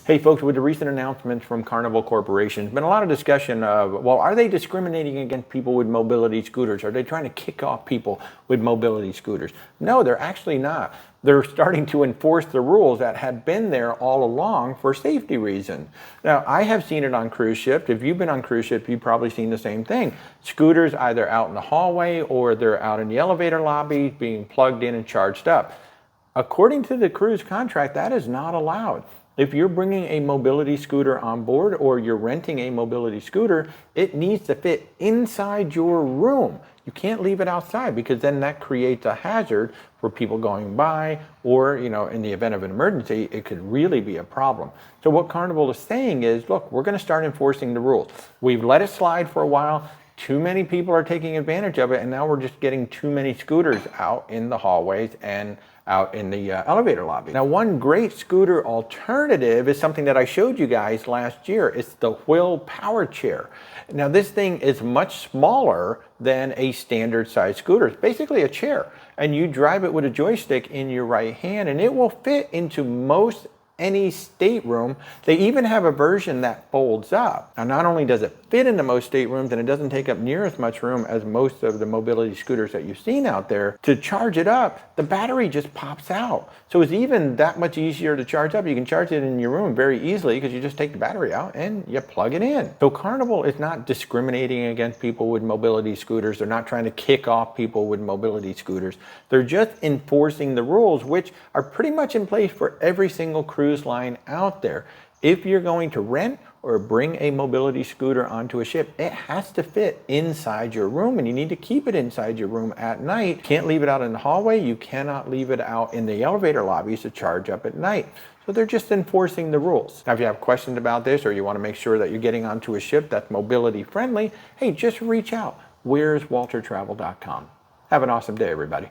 Hey folks, with the recent announcements from Carnival Corporation, there's been a lot of discussion of, well, are they discriminating against people with mobility scooters? Are they trying to kick off people with mobility scooters? No, they're actually not. They're starting to enforce the rules that had been there all along for safety reasons. Now, I have seen it on cruise ships. If you've been on cruise ships, you've probably seen the same thing. Scooters either out in the hallway or they're out in the elevator lobby being plugged in and charged up. According to the cruise contract, that is not allowed. If you're bringing a mobility scooter on board or you're renting a mobility scooter, it needs to fit inside your room. You can't leave it outside because then that creates a hazard for people going by, or, in the event of an emergency, it could really be a problem. So what Carnival is saying is, look, we're going to start enforcing the rules. We've let it slide for a while. Too many people are taking advantage of it, and now we're just getting too many scooters out in the hallways and out in the elevator lobby. Now, one great scooter alternative is something that I showed you guys last year. It's the Wheel Power Chair. Now, this thing is much smaller than a standard size scooter. It's basically a chair, and you drive it with a joystick in your right hand, and it will fit into most any stateroom. They even have a version that folds up. Now, not only does it fit into most staterooms, and it doesn't take up near as much room as most of the mobility scooters that you've seen out there, to charge it up, the battery just pops out. So it's even that much easier to charge up. You can charge it in your room very easily because you just take the battery out and you plug it in. So Carnival is not discriminating against people with mobility scooters. They're not trying to kick off people with mobility scooters. They're just enforcing the rules, which are pretty much in place for every single cruise line out there. If you're going to rent or bring a mobility scooter onto a ship, it has to fit inside your room, and you need to keep it inside your room at night. You can't leave it out in the hallway. You cannot leave it out in the elevator lobbies to charge up at night. So they're just enforcing the rules. Now, if you have questions about this, or you want to make sure that you're getting onto a ship that's mobility friendly, hey, just reach out. Where's WalterTravel.com. Have an awesome day, everybody.